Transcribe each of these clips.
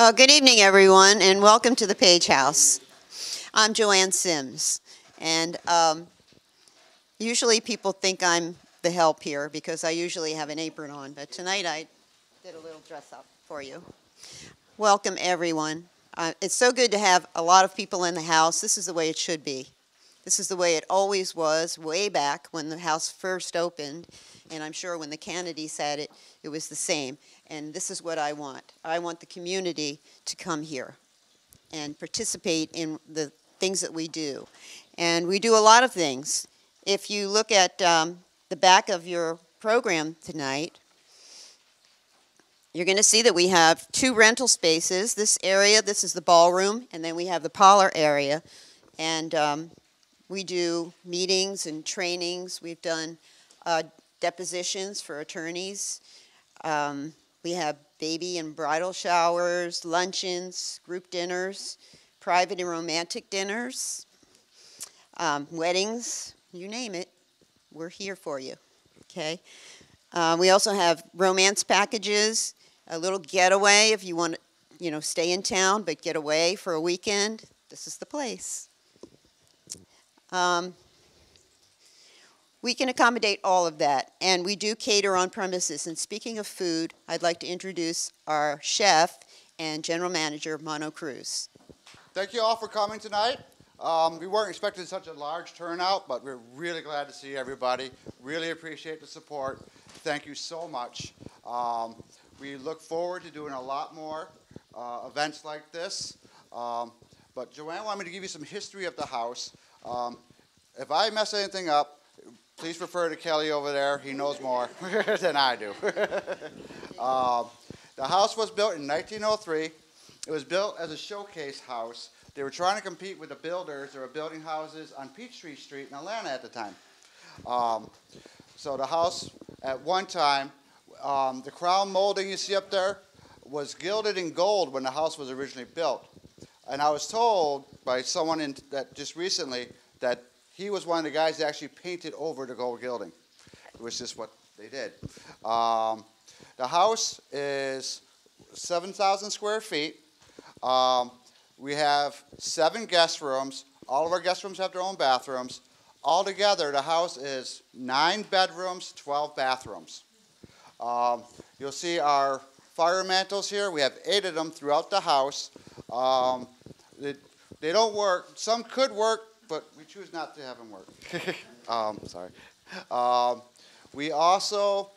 Good evening, everyone, and welcome to the Page House. I'm Joanne Sims, and usually people think I'm the help here because I usually have an apron on, but tonight I did a little dress up for you. Welcome, everyone. It's so good to have a lot of people in the house. This is the way it should be. This is the way it always was way back when the house first opened, and I'm sure when the Kennedys had it, it was the same. And this is what I want. I want the community to come here and participate in the things that we do. And we do a lot of things. If you look at the back of your program tonight, you're going to see that we have 2 rental spaces. This area, this is the ballroom, and then we have the parlor area. And we do meetings and trainings. We've done depositions for attorneys. We have baby and bridal showers, luncheons, group dinners, private and romantic dinners, weddings, you name it, we're here for you, okay? We also have romance packages, a little getaway if you want to, stay in town but get away for a weekend. This is the place. We can accommodate all of that, and we do cater on premises. And speaking of food, I'd like to introduce our chef and general manager, Mono Cruz. Thank you all for coming tonight. We weren't expecting such a large turnout, but we're really glad to see everybody. Really appreciate the support. Thank you so much. We look forward to doing a lot more events like this. But Joanne wanted me to give you some history of the house. If I mess anything up, please refer to Kelly over there. He knows more than I do. The house was built in 1903. It was built as a showcase house. They were trying to compete with the builders. They were building houses on Peachtree Street in Atlanta at the time. So the house, at one time, the crown molding you see up there was gilded in gold when the house was originally built. And I was told by someone that just recently that he was one of the guys that actually painted over the gold gilding. It was just what they did. The house is 7,000 square feet. We have 7 guest rooms. All of our guest rooms have their own bathrooms. Altogether, the house is 9 bedrooms, 12 bathrooms. You'll see our fire mantles here. We have 8 of them throughout the house. They don't work. Some could work, but we choose not to have them work. Sorry. We also,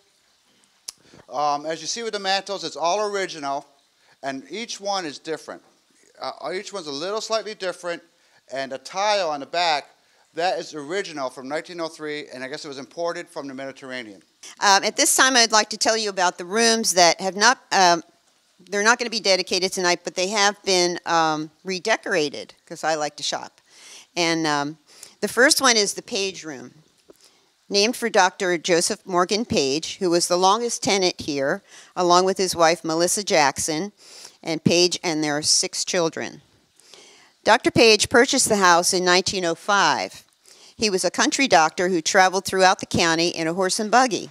as you see with the mantles, it's all original, and each one is different. Each one's a little slightly different, and the tile on the back, that is original from 1903, and I guess it was imported from the Mediterranean. At this time, I'd like to tell you about the rooms that have not, they're not going to be dedicated tonight, but they have been redecorated, because I like to shop. And the first one is the Page Room, named for Dr. Joseph Morgan Page, who was the longest tenant here, along with his wife, Melissa Jackson, and Page and their 6 children. Dr. Page purchased the house in 1905. He was a country doctor who traveled throughout the county in a horse and buggy.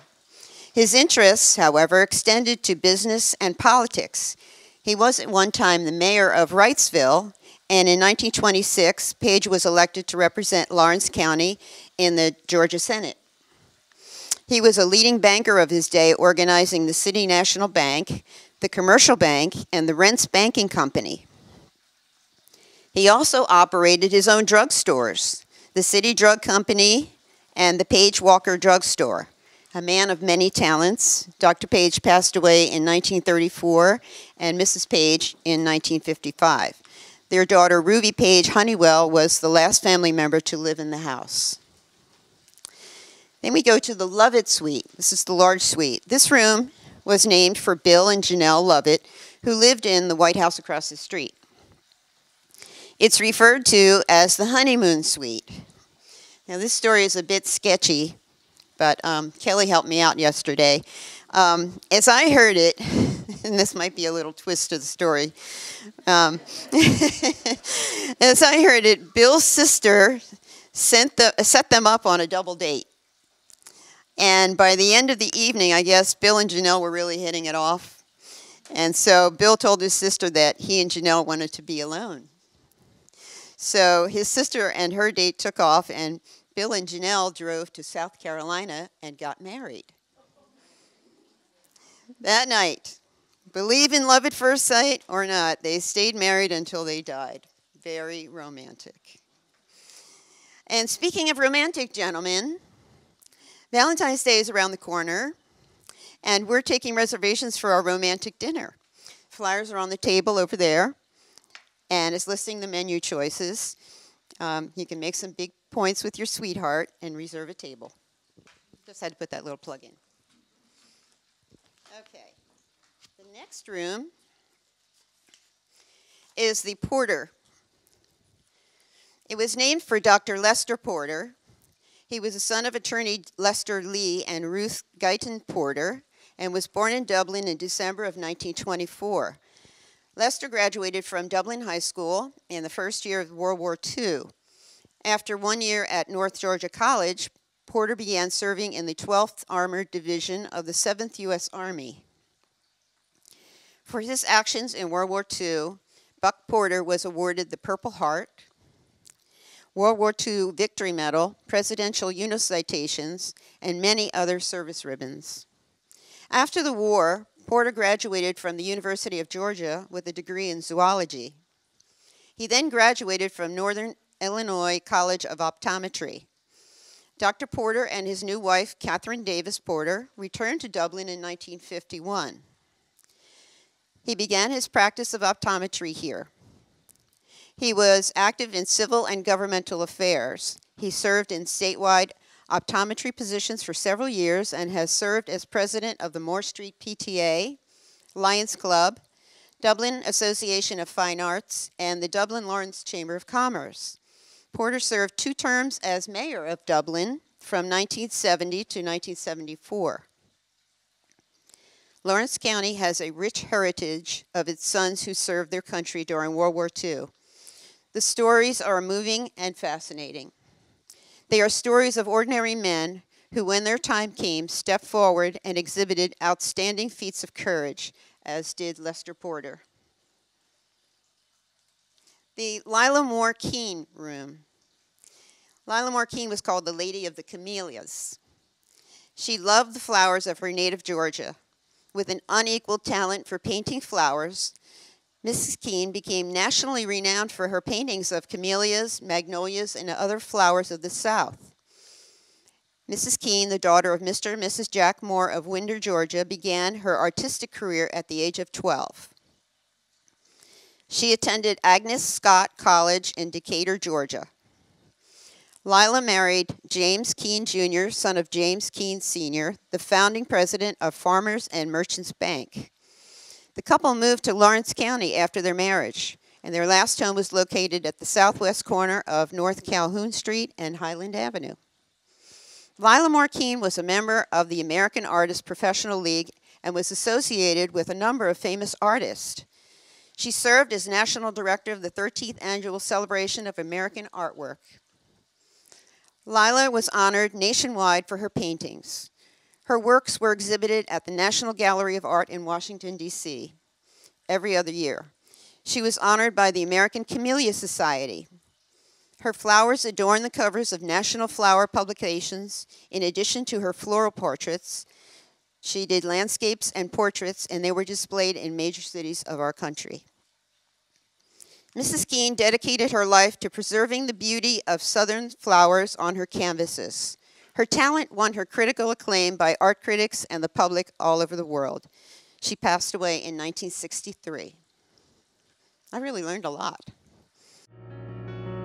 His interests, however, extended to business and politics. He was at one time the mayor of Wrightsville, and in 1926, Page was elected to represent Lawrence County in the Georgia Senate. He was a leading banker of his day, organizing the City National Bank, the Commercial Bank, and the Rents Banking Company. He also operated his own drugstores, the City Drug Company and the Page Walker Drug Store. A man of many talents, Dr. Page passed away in 1934 and Mrs. Page in 1955. Their daughter, Ruby Page Honeywell, was the last family member to live in the house. Then we go to the Lovett Suite. This is the large suite. This room was named for Bill and Janelle Lovett, who lived in the White House across the street. It's referred to as the honeymoon suite. Now, this story is a bit sketchy, but Kelly helped me out yesterday. As I heard it, and this might be a little twist to the story, as I heard it, Bill's sister set them up on a double date. And by the end of the evening, I guess Bill and Janelle were really hitting it off. And so Bill told his sister that he and Janelle wanted to be alone. So his sister and her date took off, and Bill and Janelle drove to South Carolina and got married. That night, believe in love at first sight or not, they stayed married until they died. Very romantic. And speaking of romantic gentlemen, Valentine's Day is around the corner, and we're taking reservations for our romantic dinner. Flyers are on the table over there, and it's listing the menu choices. You can make some big points with your sweetheart and reserve a table. Just had to put that little plug in. Okay. The next room is the Porter. It was named for Dr. Lester Porter. He was the son of attorney Lester Lee and Ruth Guyton Porter, and was born in Dublin in December of 1924. Lester graduated from Dublin High School in the first year of World War II. After 1 year at North Georgia College, Porter began serving in the 12th Armored Division of the 7th U.S. Army. For his actions in World War II, Buck Porter was awarded the Purple Heart, World War II Victory Medal, Presidential Unit Citations, and many other service ribbons. After the war, Porter graduated from the University of Georgia with a degree in zoology. He then graduated from Northern Illinois College of Optometry. Dr. Porter and his new wife, Catherine Davis Porter, returned to Dublin in 1951. He began his practice of optometry here. He was active in civil and governmental affairs. He served in statewide optometry positions for several years and has served as president of the Moore Street PTA, Lions Club, Dublin Association of Fine Arts, and the Dublin Lawrence Chamber of Commerce. Porter served 2 terms as mayor of Dublin from 1970 to 1974. Lawrence County has a rich heritage of its sons who served their country during World War II. The stories are moving and fascinating. They are stories of ordinary men who, when their time came, stepped forward and exhibited outstanding feats of courage, as did Lester Porter. The Lila Moore Keene room. Lila Moore Keene was called the Lady of the Camellias. She loved the flowers of her native Georgia. With an unequaled talent for painting flowers, Mrs. Keene became nationally renowned for her paintings of camellias, magnolias, and other flowers of the South. Mrs. Keene, the daughter of Mr. and Mrs. Jack Moore of Winder, Georgia, began her artistic career at the age of 12. She attended Agnes Scott College in Decatur, Georgia. Lila married James Keene Jr., son of James Keene Sr., the founding president of Farmers and Merchants Bank. The couple moved to Lawrence County after their marriage, and their last home was located at the southwest corner of North Calhoun Street and Highland Avenue. Lila Moore Keene was a member of the American Artists Professional League and was associated with a number of famous artists. She served as national director of the 13th Annual Celebration of American Artwork. Lila was honored nationwide for her paintings. Her works were exhibited at the National Gallery of Art in Washington, D.C. every other year. She was honored by the American Camellia Society. Her flowers adorn the covers of national flower publications. In addition to her floral portraits, she did landscapes and portraits, and they were displayed in major cities of our country. Mrs. Keene dedicated her life to preserving the beauty of Southern flowers on her canvases. Her talent won her critical acclaim by art critics and the public all over the world. She passed away in 1963. I really learned a lot.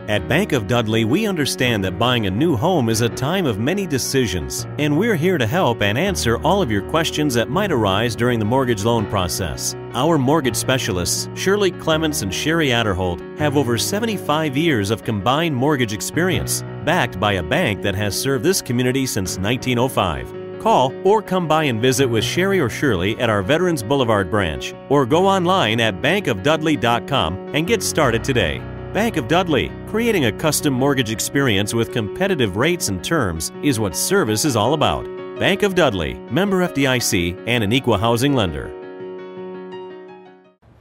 At Bank of Dudley, we understand that buying a new home is a time of many decisions, and we're here to help and answer all of your questions that might arise during the mortgage loan process. Our mortgage specialists, Shirley Clements and Sherry Adderholt, have over 75 years of combined mortgage experience, backed by a bank that has served this community since 1905. Call or come by and visit with Sherry or Shirley at our Veterans Boulevard branch, or go online at bankofdudley.com and get started today. Bank of Dudley, creating a custom mortgage experience with competitive rates and terms is what service is all about. Bank of Dudley, member FDIC, and an equal housing lender.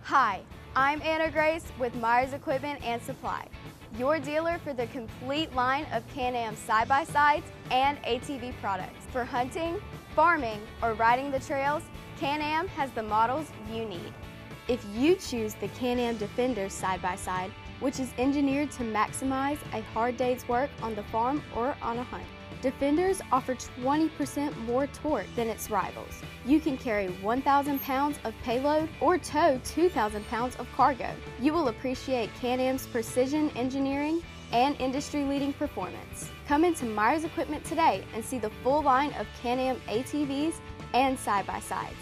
Hi, I'm Anna Grace with Myers Equipment and Supply, your dealer for the complete line of Can-Am side-by-sides and ATV products. For hunting, farming, or riding the trails, Can-Am has the models you need. If you choose the Can-Am Defender side-by-side, which is engineered to maximize a hard day's work on the farm or on a hunt, Defenders offer 20% more torque than its rivals. You can carry 1,000 pounds of payload or tow 2,000 pounds of cargo. You will appreciate Can-Am's precision engineering and industry-leading performance. Come into Myers Equipment today and see the full line of Can-Am ATVs and side-by-sides.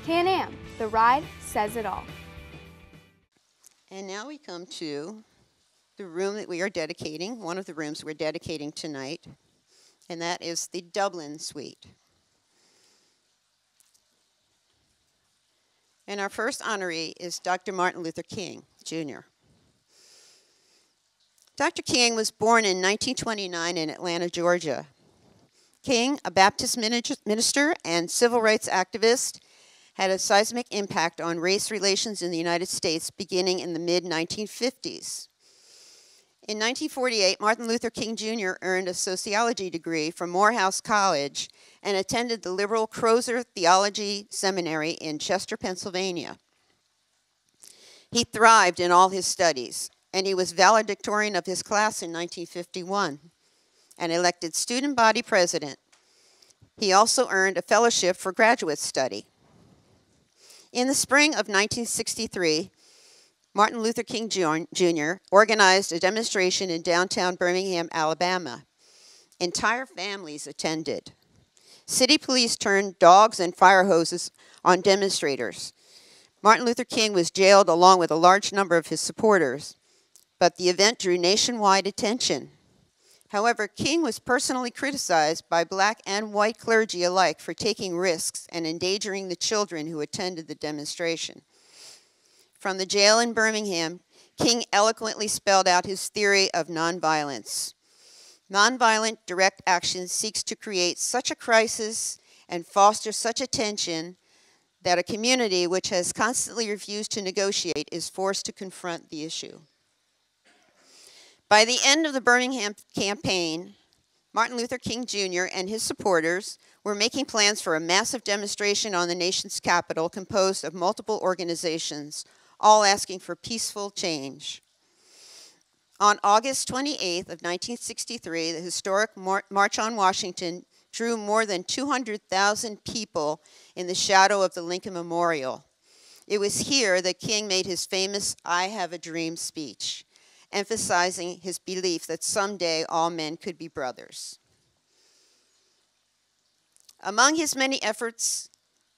Can-Am, the ride says it all. And now we come to the room that we are dedicating, one of the rooms we're dedicating tonight, and that is the Dublin Suite. And our first honoree is Dr. Martin Luther King, Jr. Dr. King was born in 1929 in Atlanta, Georgia. King, a Baptist minister and civil rights activist, had a seismic impact on race relations in the United States beginning in the mid-1950s. In 1948, Martin Luther King Jr. earned a sociology degree from Morehouse College and attended the liberal Crozer Theology Seminary in Chester, Pennsylvania. He thrived in all his studies, and he was valedictorian of his class in 1951 and elected student body president. He also earned a fellowship for graduate study. In the spring of 1963, Martin Luther King Jr. organized a demonstration in downtown Birmingham, Alabama. Entire families attended. City police turned dogs and fire hoses on demonstrators. Martin Luther King was jailed along with a large number of his supporters, but the event drew nationwide attention. However, King was personally criticized by black and white clergy alike for taking risks and endangering the children who attended the demonstration. From the jail in Birmingham, King eloquently spelled out his theory of nonviolence. Nonviolent direct action seeks to create such a crisis and foster such a tension that a community which has constantly refused to negotiate is forced to confront the issue. By the end of the Birmingham campaign, Martin Luther King Jr. and his supporters were making plans for a massive demonstration on the nation's capital composed of multiple organizations, all asking for peaceful change. On August 28th of 1963, the historic March on Washington drew more than 200,000 people in the shadow of the Lincoln Memorial. It was here that King made his famous "I Have a Dream" speech, emphasizing his belief that someday all men could be brothers. Among his many efforts,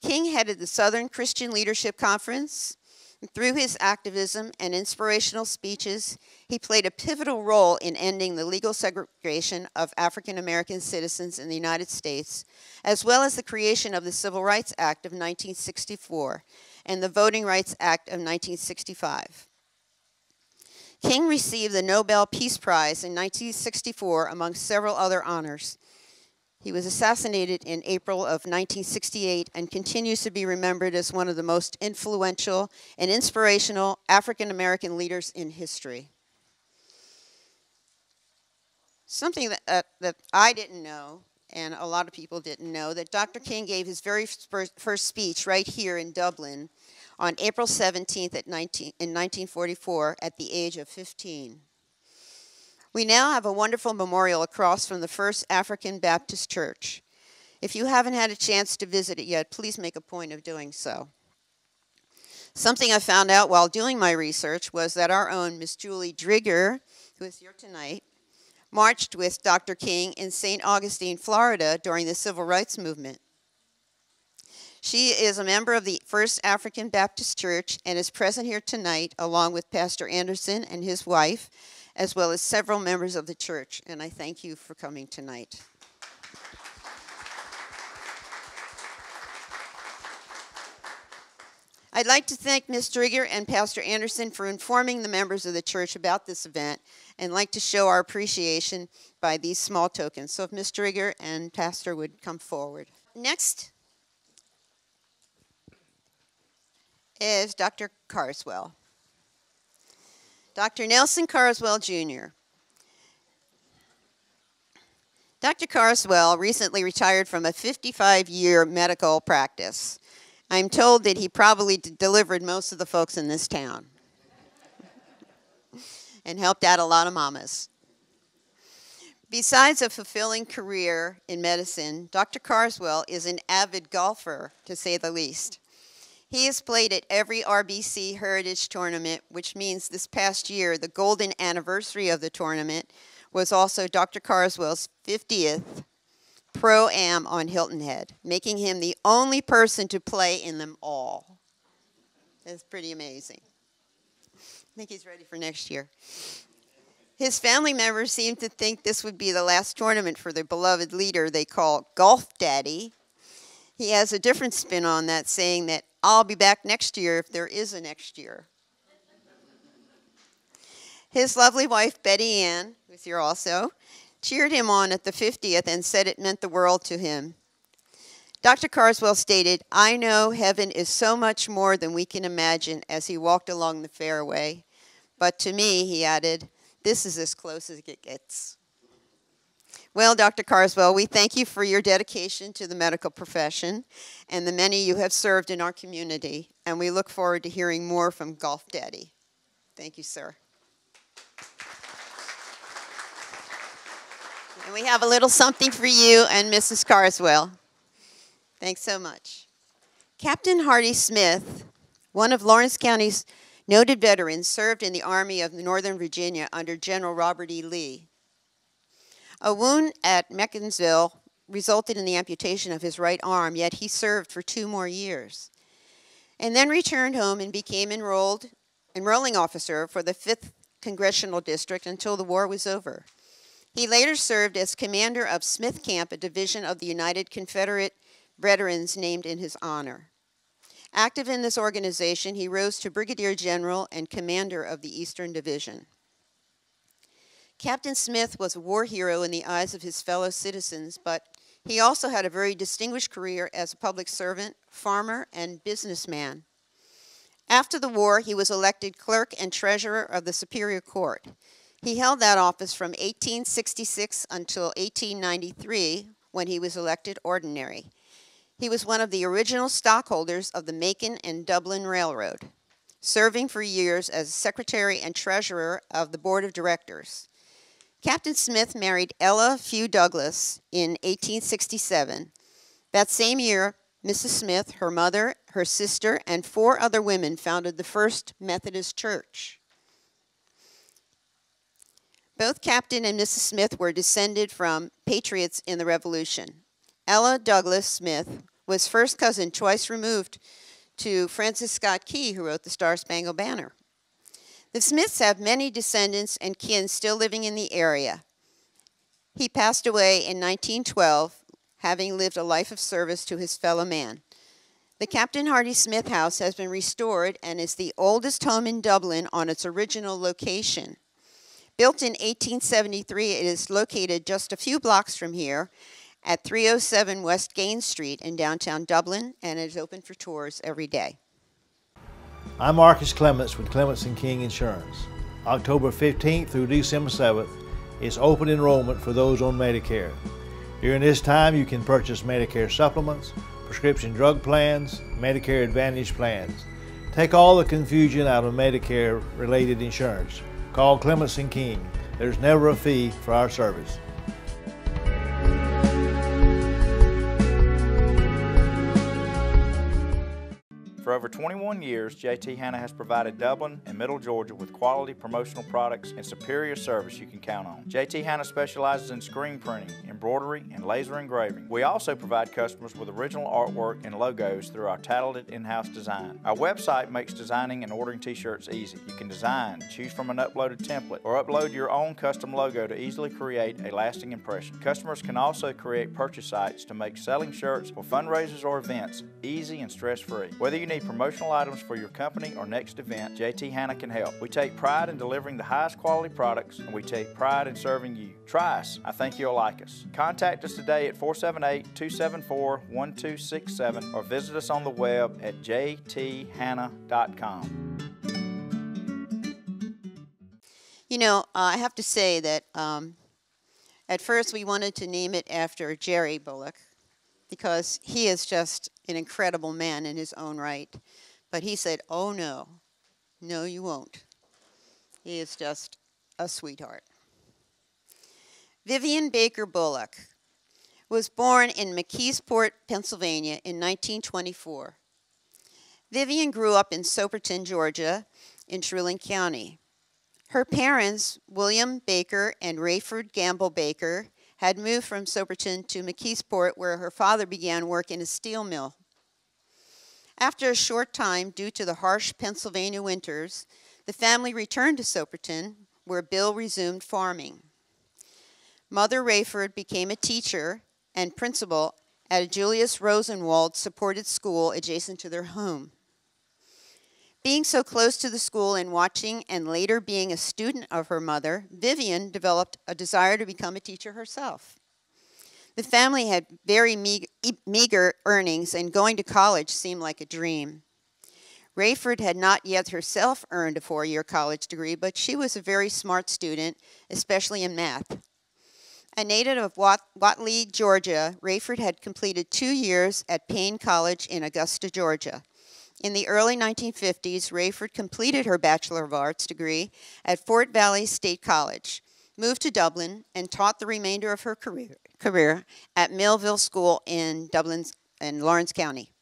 King headed the Southern Christian Leadership Conference. Through his activism and inspirational speeches, he played a pivotal role in ending the legal segregation of African American citizens in the United States, as well as the creation of the Civil Rights Act of 1964 and the Voting Rights Act of 1965. King received the Nobel Peace Prize in 1964, among several other honors. He was assassinated in April of 1968 and continues to be remembered as one of the most influential and inspirational African American leaders in history. Something that I didn't know, and a lot of people didn't know, that Dr. King gave his very first speech right here in Dublin on April 17th in 1944 at the age of 15. We now have a wonderful memorial across from the First African Baptist Church. If you haven't had a chance to visit it yet, please make a point of doing so. Something I found out while doing my research was that our own Miss Julie Drigger, who is here tonight, marched with Dr. King in St. Augustine, Florida during the Civil Rights Movement. She is a member of the First African Baptist Church and is present here tonight along with Pastor Anderson and his wife, as well as several members of the church, and I thank you for coming tonight. I'd like to thank Ms. Drigger and Pastor Anderson for informing the members of the church about this event, and like to show our appreciation by these small tokens. So if Ms. Drigger and Pastor would come forward. Next is Dr. Carswell. Dr. Nelson Carswell, Jr. Dr. Carswell recently retired from a 55-year medical practice. I'm told that he probably delivered most of the folks in this town and helped out a lot of mamas. Besides a fulfilling career in medicine, Dr. Carswell is an avid golfer, to say the least. He has played at every RBC Heritage Tournament, which means this past year, the golden anniversary of the tournament, was also Dr. Carswell's 50th Pro-Am on Hilton Head, making him the only person to play in them all. That's pretty amazing. I think he's ready for next year. His family members seem to think this would be the last tournament for their beloved leader they call Golf Daddy. He has a different spin on that, saying that I'll be back next year if there is a next year. His lovely wife, Betty Ann, who's here also, cheered him on at the 50th and said it meant the world to him. Dr. Carswell stated, "I know heaven is so much more than we can imagine," as he walked along the fairway. But to me, he added, "This is as close as it gets." Well, Dr. Carswell, we thank you for your dedication to the medical profession and the many you have served in our community, and we look forward to hearing more from Golf Daddy. Thank you, sir. And we have a little something for you and Mrs. Carswell. Thanks so much. Captain Hardy Smith, one of Lawrence County's noted veterans, served in the Army of Northern Virginia under General Robert E. Lee. A wound at Meccansville resulted in the amputation of his right arm, yet he served for 2 more years, and then returned home and became enrolling officer for the 5th Congressional District until the war was over. He later served as commander of Smith Camp, a division of the United Confederate Veterans named in his honor. Active in this organization, he rose to brigadier general and commander of the Eastern Division. Captain Smith was a war hero in the eyes of his fellow citizens, but he also had a very distinguished career as a public servant, farmer, and businessman. After the war, he was elected clerk and treasurer of the Superior Court. He held that office from 1866 until 1893, when he was elected ordinary. He was one of the original stockholders of the Macon and Dublin Railroad, serving for years as secretary and treasurer of the board of directors. Captain Smith married Ella Few Douglas in 1867. That same year, Mrs. Smith, her mother, her sister, and 4 other women founded the First Methodist Church. Both Captain and Mrs. Smith were descended from patriots in the Revolution. Ella Douglas Smith was first cousin twice removed to Francis Scott Key, who wrote the Star-Spangled Banner. The Smiths have many descendants and kin still living in the area. He passed away in 1912, having lived a life of service to his fellow man. The Captain Hardy Smith House has been restored and is the oldest home in Dublin on its original location. Built in 1873, it is located just a few blocks from here at 307 West Gaines Street in downtown Dublin, and it is open for tours every day. I'm Marcus Clements with Clements & King Insurance. October 15th through December 7th is open enrollment for those on Medicare. During this time, you can purchase Medicare supplements, prescription drug plans, Medicare Advantage plans. Take all the confusion out of Medicare-related insurance. Call Clements & King. There's never a fee for our service. For over 21 years, JT Hanna has provided Dublin and Middle Georgia with quality promotional products and superior service you can count on. JT Hanna specializes in screen printing, embroidery, and laser engraving. We also provide customers with original artwork and logos through our talented in-house design. Our website makes designing and ordering t-shirts easy. You can design, choose from an uploaded template, or upload your own custom logo to easily create a lasting impression. Customers can also create purchase sites to make selling shirts for fundraisers or events easy and stress-free. Whether you need promotional items for your company or next event, JT Hanna can help. We take pride in delivering the highest quality products, and we take pride in serving you. Try us. I think you'll like us. Contact us today at 478-274-1267 or visit us on the web at jthanna.com. You know, I have to say that at first we wanted to name it after Jerry Bullock because he is just an incredible man in his own right. But he said, oh no, no you won't. He is just a sweetheart. Vivian Baker Bullock was born in McKeesport, Pennsylvania in 1924. Vivian grew up in Soperton, Georgia in Trillin County. Her parents, William Baker and Rayford Gamble Baker, had moved from Soperton to McKeesport, where her father began work in a steel mill. After a short time, due to the harsh Pennsylvania winters, the family returned to Soperton, where Bill resumed farming. Mother Rayford became a teacher and principal at a Julius Rosenwald supported school adjacent to their home. Being so close to the school and watching and later being a student of her mother, Vivian developed a desire to become a teacher herself. The family had very meager earnings, and going to college seemed like a dream. Rayford had not yet herself earned a 4-year college degree, but she was a very smart student, especially in math. A native of Whately, Georgia, Rayford had completed 2 years at Payne College in Augusta, Georgia. In the early 1950s, Rayford completed her Bachelor of Arts degree at Fort Valley State College, moved to Dublin, and taught the remainder of her career at Millville School in Dublin and Lawrence County.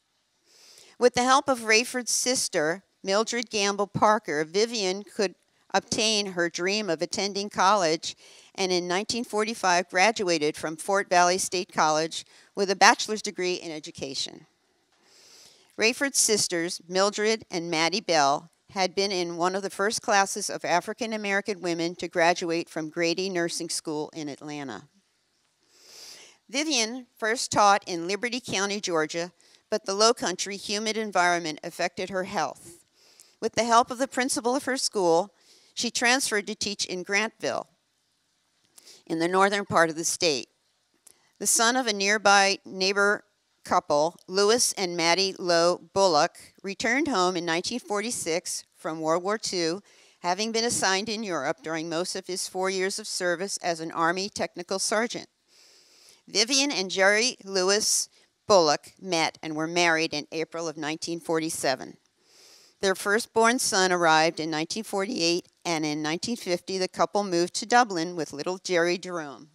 With the help of Rayford's sister, Mildred Gamble Parker, Vivian could obtain her dream of attending college, and in 1945 graduated from Fort Valley State College with a bachelor's degree in education. Rayford's sisters, Mildred and Maddie Bell, had been in one of the first classes of African American women to graduate from Grady Nursing School in Atlanta. Vivian first taught in Liberty County, Georgia, but the low-country, humid environment affected her health. With the help of the principal of her school, she transferred to teach in Grantville, in the northern part of the state. The son of a nearby neighbor couple, Louis and Maddie Lowe Bullock, returned home in 1946 from World War II, having been assigned in Europe during most of his 4 years of service as an Army technical sergeant. Vivian and Jerry Louis Bullock met and were married in April of 1947. Their firstborn son arrived in 1948, and in 1950 the couple moved to Dublin with little Jerry Jerome.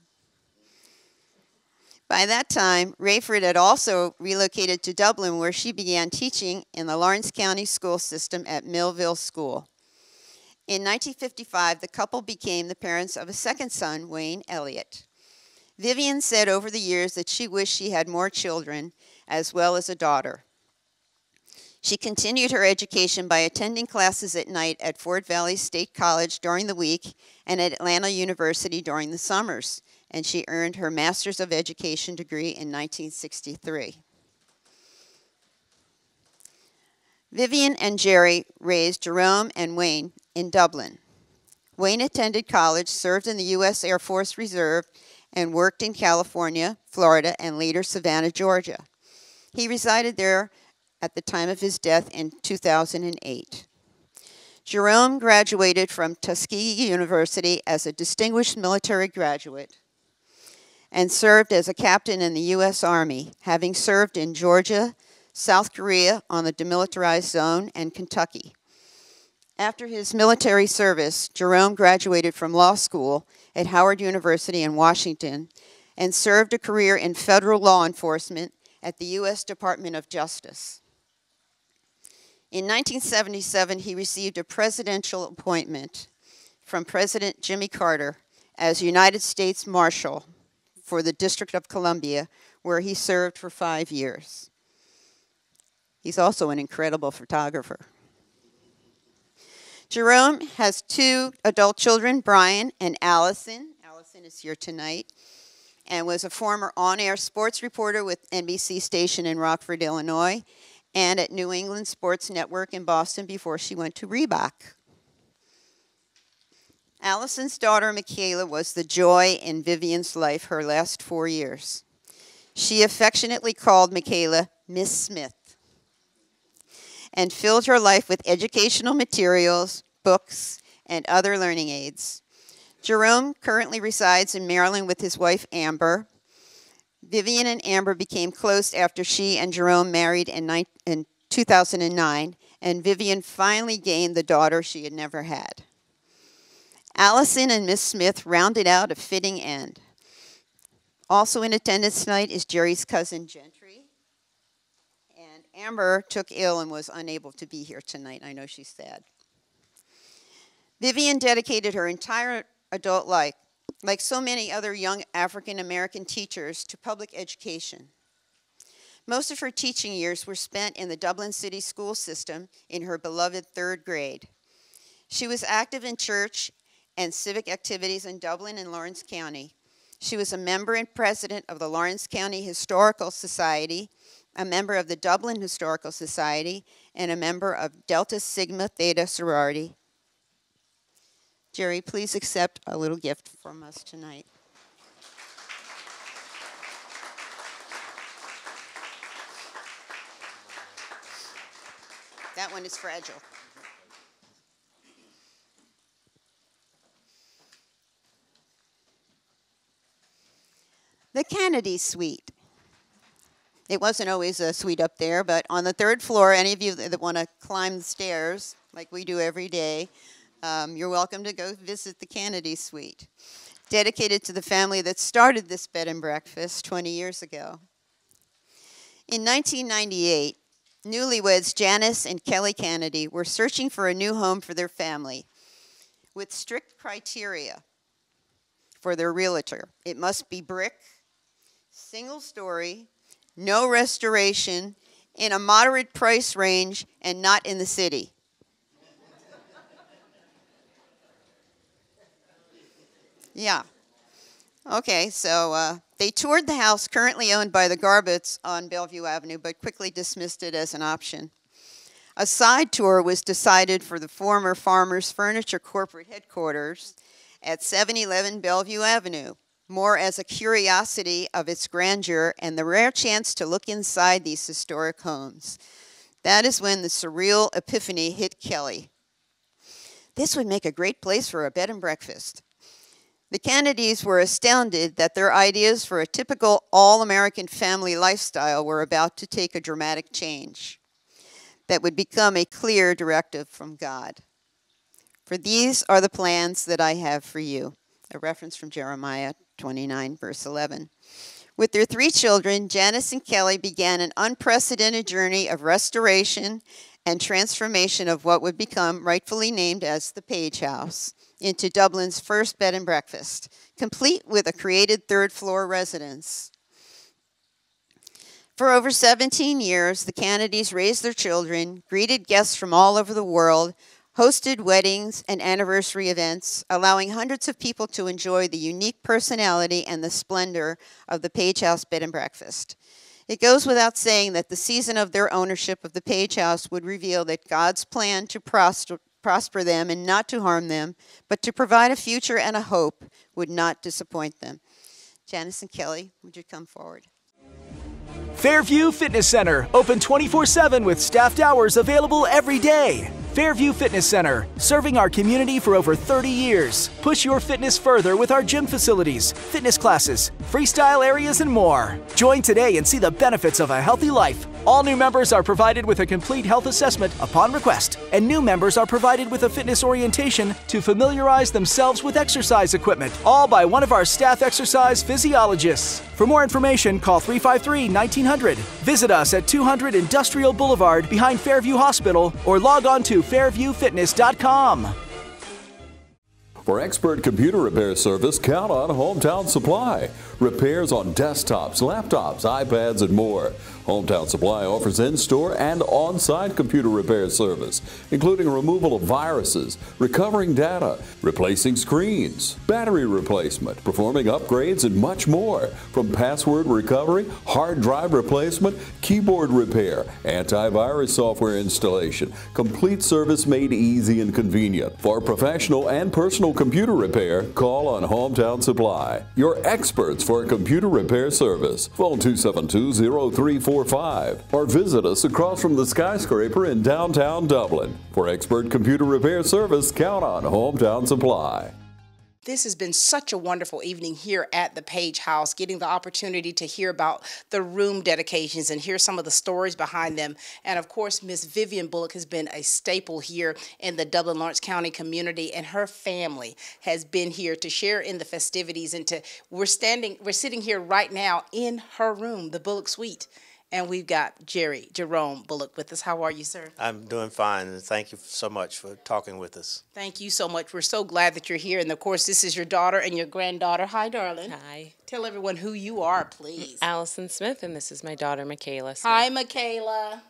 By that time, Rayford had also relocated to Dublin, where she began teaching in the Lawrence County school system at Millville School. In 1955, the couple became the parents of a second son, Wayne Elliott. Vivian said over the years that she wished she had more children, as well as a daughter. She continued her education by attending classes at night at Fort Valley State College during the week and at Atlanta University during the summers, and she earned her Master's of Education degree in 1963. Vivian and Jerry raised Jerome and Wayne in Dublin. Wayne attended college, served in the U.S. Air Force Reserve, and worked in California, Florida, and later Savannah, Georgia. He resided there at the time of his death in 2008. Jerome graduated from Tuskegee University as a distinguished military graduate and served as a captain in the U.S. Army, having served in Georgia, South Korea on the demilitarized zone, and Kentucky. After his military service, Jerome graduated from law school at Howard University in Washington and served a career in federal law enforcement at the U.S. Department of Justice. In 1977, he received a presidential appointment from President Jimmy Carter as United States Marshal for the District of Columbia, where he served for 5 years. He's also an incredible photographer. Jerome has 2 adult children, Brian and Allison. Allison is here tonight, and was a former on-air sports reporter with NBC station in Rockford, Illinois, and at New England Sports Network in Boston before she went to Reebok. Allison's daughter, Michaela, was the joy in Vivian's life her last 4 years. She affectionately called Michaela Miss Smith and filled her life with educational materials, books, and other learning aids. Jerome currently resides in Maryland with his wife, Amber. Vivian and Amber became close after she and Jerome married in 2009, and Vivian finally gained the daughter she had never had. Allison and Miss Smith rounded out a fitting end. Also in attendance tonight is Jerry's cousin, Gentry. And Amber took ill and was unable to be here tonight. I know she's sad. Vivian dedicated her entire adult life, like so many other young African American teachers, to public education. Most of her teaching years were spent in the Dublin City school system in her beloved 3rd grade. She was active in church and civic activities in Dublin and Lawrence County. She was a member and president of the Lawrence County Historical Society, a member of the Dublin Historical Society, and a member of Delta Sigma Theta sorority. Jerry, please accept a little gift from us tonight. That one is fragile. The Kennedy Suite. It wasn't always a suite up there, but on the 3rd floor, any of you that want to climb the stairs, like we do every day, you're welcome to go visit the Kennedy Suite, dedicated to the family that started this bed and breakfast 20 years ago. In 1998, newlyweds Janice and Kelly Kennedy were searching for a new home for their family with strict criteria for their realtor. It must be brick, single story, no restoration, in a moderate price range, and not in the city. Yeah. Okay, so they toured the house currently owned by the Garbetts on Bellevue Avenue, but quickly dismissed it as an option. A side tour was decided for the former Farmers Furniture corporate headquarters at 711 Bellevue Avenue, more as a curiosity of its grandeur and the rare chance to look inside these historic homes. That is when the surreal epiphany hit Kelly. This would make a great place for a bed and breakfast. The Kennedys were astounded that their ideas for a typical all-American family lifestyle were about to take a dramatic change that would become a clear directive from God. For these are the plans that I have for you. A reference from Jeremiah 29, verse 11. With their 3 children, Janice and Kelly began an unprecedented journey of restoration and transformation of what would become rightfully named as the Page House into Dublin's first bed and breakfast, complete with a created 3rd floor residence. For over 17 years, the Kennedys raised their children, greeted guests from all over the world, hosted weddings and anniversary events, allowing hundreds of people to enjoy the unique personality and the splendor of the Page House Bed and Breakfast. It goes without saying that the season of their ownership of the Page House would reveal that God's plan to prosper them and not to harm them, but to provide a future and a hope, would not disappoint them. Janice and Kelly, would you come forward? Fairview Fitness Center, open 24/7 with staffed hours available every day. Fairview Fitness Center, serving our community for over 30 years. Push your fitness further with our gym facilities, fitness classes, freestyle areas, and more. Join today and see the benefits of a healthy life. All new members are provided with a complete health assessment upon request, and new members are provided with a fitness orientation to familiarize themselves with exercise equipment, all by one of our staff exercise physiologists. For more information, call 353-1900. Visit us at 200 Industrial Boulevard behind Fairview Hospital or log on to fairviewfitness.com. For expert computer repair service, count on Hometown Supply. repairs on desktops, laptops, iPads, and more. Hometown Supply offers in-store and on-site computer repair service, including removal of viruses, recovering data, replacing screens, battery replacement, performing upgrades, and much more. From password recovery, hard drive replacement, keyboard repair, antivirus software installation, complete service made easy and convenient. For professional and personal computer repair, call on Hometown Supply, your experts for computer repair service. Phone 272-0345 or visit us across from the skyscraper in downtown Dublin. For expert computer repair service, count on Hometown Supply. This has been such a wonderful evening here at the Page House, getting the opportunity to hear about the room dedications and hear some of the stories behind them. And of course, Miss Vivian Bullock has been a staple here in the Dublin-Lawrence County community, and her family has been here to share in the festivities. And we're sitting here right now in her room, the Bullock Suite. And we've got Jerome Bullock with us. How are you, sir? I'm doing fine, and thank you so much for talking with us. Thank you so much. We're so glad that you're here. And, of course, this is your daughter and your granddaughter. Hi, darling. Hi. Tell everyone who you are, please. Allison Smith, and this is my daughter, Michaela Smith. Hi, Michaela.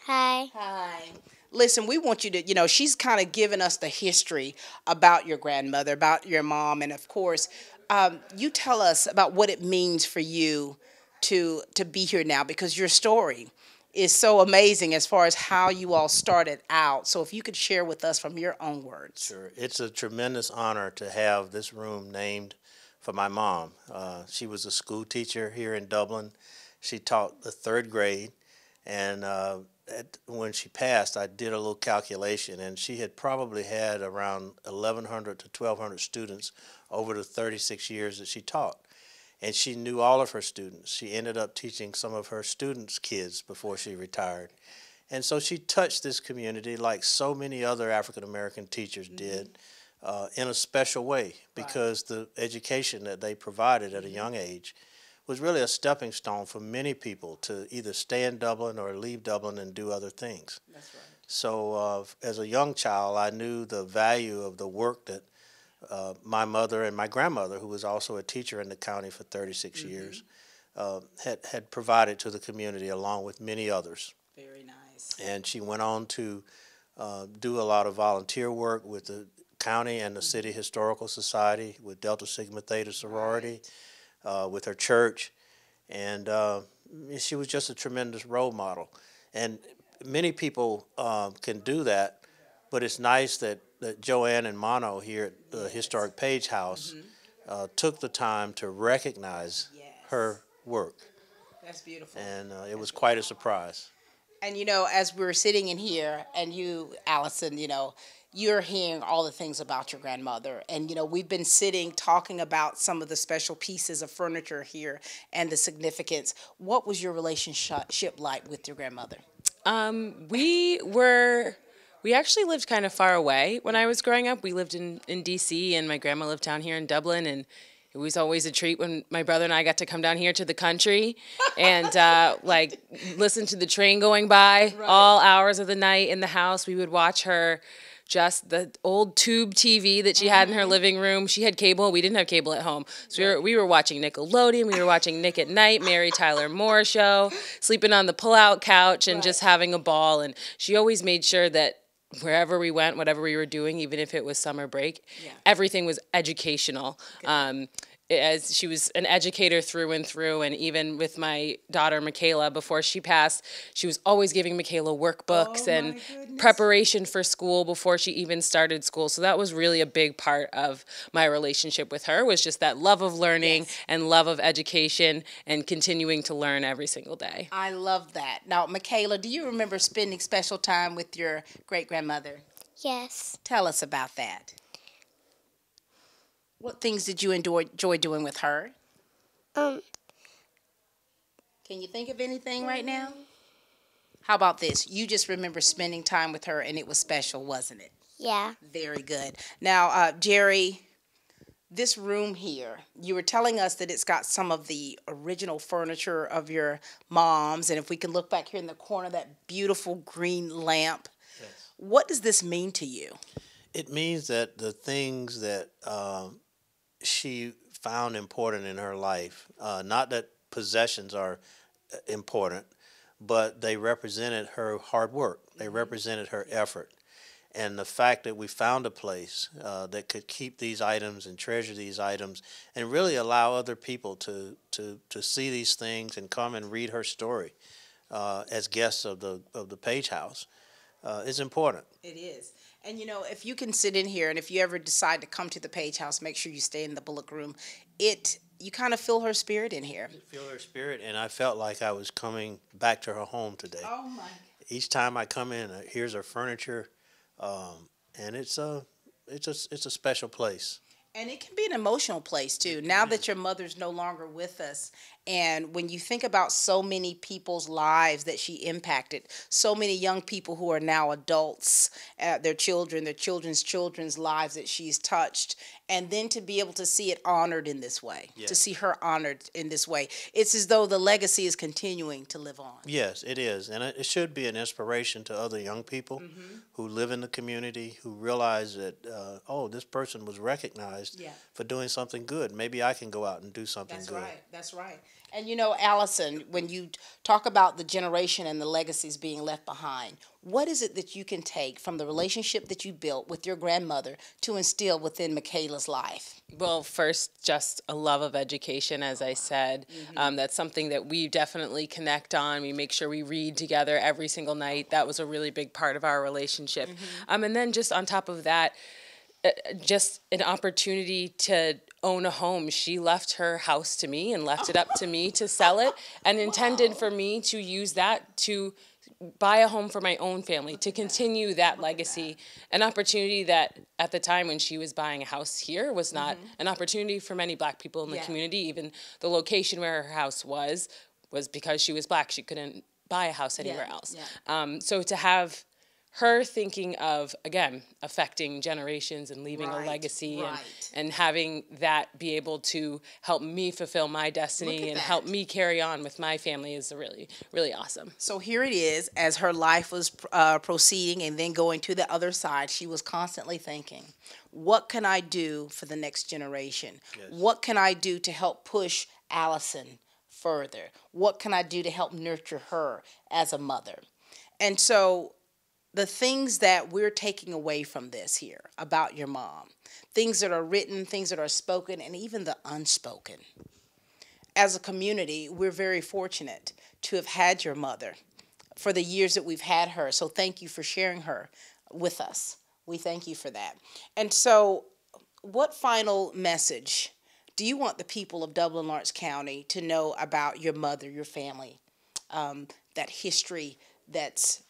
Hi. Hi. Listen, we want you to, she's kind of given us the history about your grandmother, about your mom, and, of course, you tell us about what it means for you to be here now, because your story is so amazing as far as how you all started out. So if you could share with us from your own words. Sure. It's a tremendous honor to have this room named for my mom. She was a school teacher here in Dublin. She taught the 3rd grade, and when she passed, I did a little calculation, and she had probably had around 1,100 to 1,200 students over the 36 years that she taught. And she knew all of her students. She ended up teaching some of her students' kids before she retired. And so she touched this community like so many other African-American teachers did in a special way, because the education that they provided at a young age was really a stepping stone for many people to either stay in Dublin or leave Dublin and do other things. That's right. So as a young child, I knew the value of the work that my mother and my grandmother, who was also a teacher in the county for 36 years, had provided to the community, along with many others. Very nice. And she went on to do a lot of volunteer work with the county and the City Historical Society, with Delta Sigma Theta sorority, with her church. And she was just a tremendous role model. And many people can do that, but it's nice that Joanne and Mono here at the Historic Page House took the time to recognize her work. That's beautiful. And it was quite a surprise. And, as we were sitting in here, and you, Allison, you're hearing all the things about your grandmother. And, we've been sitting talking about some of the special pieces of furniture here and the significance. What was your relationship like with your grandmother? We actually lived kind of far away when I was growing up. We lived in D.C., and my grandma lived down here in Dublin, and it was always a treat when my brother and I got to come down here to the country and, listen to the train going by all hours of the night in the house. We would watch her, just the old tube TV that she had in her living room. She had cable. We didn't have cable at home. So we were watching Nickelodeon. We were watching Nick at Night, Mary Tyler Moore Show, sleeping on the pull-out couch and just having a ball. And she always made sure that wherever we went, whatever we were doing, even if it was summer break, everything was educational. As she was an educator through and through, and even with my daughter Michaela, before she passed, she was always giving Michaela workbooks and preparation for school before she even started school. So that was really a big part of my relationship with her, was just that love of learning and love of education and continuing to learn every single day. I love that. Now, Michaela, do you remember spending special time with your great-grandmother? Yes. Tell us about that. What things did you enjoy doing with her? Can you think of anything right now? How about this? You just remember spending time with her, and it was special, wasn't it? Yeah. Very good. Now, Jerry, this room here, you were telling us that it's got some of the original furniture of your mom's, and if we can look back here in the corner, that beautiful green lamp. Yes. What does this mean to you? It means that the things that she found important in her life. Not that possessions are important, but they represented her hard work. They represented her effort. And the fact that we found a place that could keep these items and treasure these items and really allow other people to see these things and come and read her story as guests of the Page House is important. It is. And you know, if you can sit in here and if you ever decide to come to the Page House, make sure you stay in the Bullock Room. You kind of feel her spirit in here. I feel her spirit, and I felt like I was coming back to her home today. Oh my. Each time I come in, here's her furniture, and it's a special place. And it can be an emotional place too. Now that your mother's no longer with us, and when you think about so many people's lives that she impacted, so many young people who are now adults, their children's children's lives that she's touched, and then to be able to see it honored in this way, to see her honored in this way, it's as though the legacy is continuing to live on. Yes, it is, and it should be an inspiration to other young people who live in the community, who realize that, oh, this person was recognized for doing something good. Maybe I can go out and do something good. That's right. That's right. And you know, Allison, when you talk about the generation and the legacies being left behind, what is it that you can take from the relationship that you built with your grandmother to instill within Michaela's life? Well, first, just a love of education, as I said. That's something that we definitely connect on. We make sure we read together every single night. That was a really big part of our relationship. And then just on top of that, just an opportunity to own a home. She left her house to me and left it up to me to sell it, and intended for me to use that to buy a home for my own family, to continue that legacy. An opportunity that at the time when she was buying a house here was not an opportunity for many Black people in the community. Even the location where her house was because she was Black. She couldn't buy a house anywhere else. So to have her thinking of, again, affecting generations and leaving a legacy and having that be able to help me fulfill my destiny and help me carry on with my family is really, really awesome. So here it is, as her life was proceeding and then going to the other side, she was constantly thinking, what can I do for the next generation? What can I do to help push Allison further? What can I do to help nurture her as a mother? And so the things that we're taking away from this here about your mom, things that are written, things that are spoken, and even the unspoken. As a community, we're very fortunate to have had your mother for the years that we've had her. So thank you for sharing her with us. We thank you for that. And so what final message do you want the people of Dublin-Lawrence County to know about your mother, your family, that history that's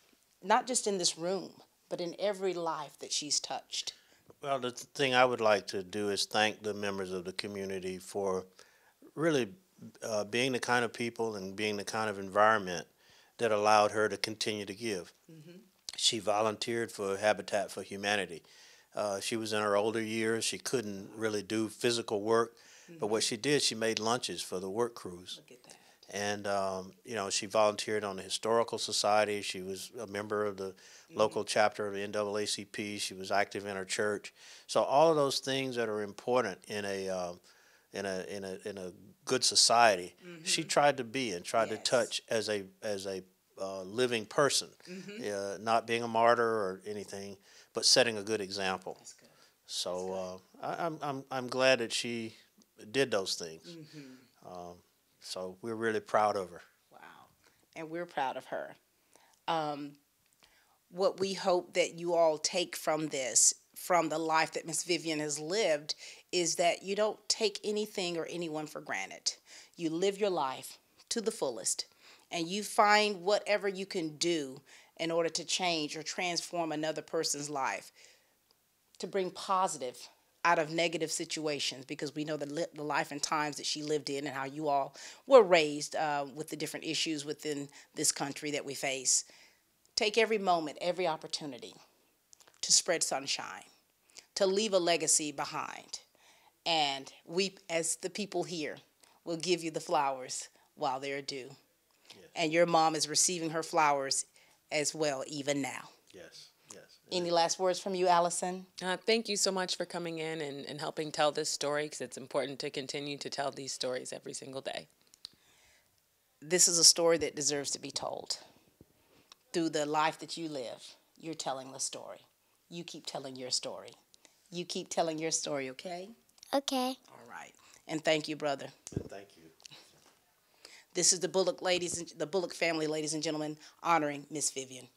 not just in this room, but in every life that she's touched? Well, the thing I would like to do is thank the members of the community for really being the kind of people and being the kind of environment that allowed her to continue to give. She volunteered for Habitat for Humanity. She was in her older years. She couldn't really do physical work, but what she did, she made lunches for the work crews. Look at that. And, you know, she volunteered on the Historical Society. She was a member of the local chapter of the NAACP. She was active in her church. So all of those things that are important in a good society, she tried to be and tried to touch as a living person, not being a martyr or anything, but setting a good example. That's good. So I'm glad that she did those things. So we're really proud of her. Wow. And we're proud of her. What we hope that you all take from this, from the life that Miss Vivian has lived, is that you don't take anything or anyone for granted. You live your life to the fullest, and you find whatever you can do in order to change or transform another person's life, to bring positive out of negative situations, because we know the life and times that she lived in and how you all were raised with the different issues within this country that we face. Take every moment, every opportunity to spread sunshine, to leave a legacy behind. And we, as the people here, will give you the flowers while they're due. And your mom is receiving her flowers as well, even now. Yes, yes. Any last words from you, Allison? Thank you so much for coming in and helping tell this story, because it's important to continue to tell these stories every single day. This is a story that deserves to be told. Through the life that you live, you're telling the story. You keep telling your story. You keep telling your story, okay? Okay. All right. And thank you, brother. And thank you. This is the Bullock family, ladies and gentlemen, honoring Miss Vivian.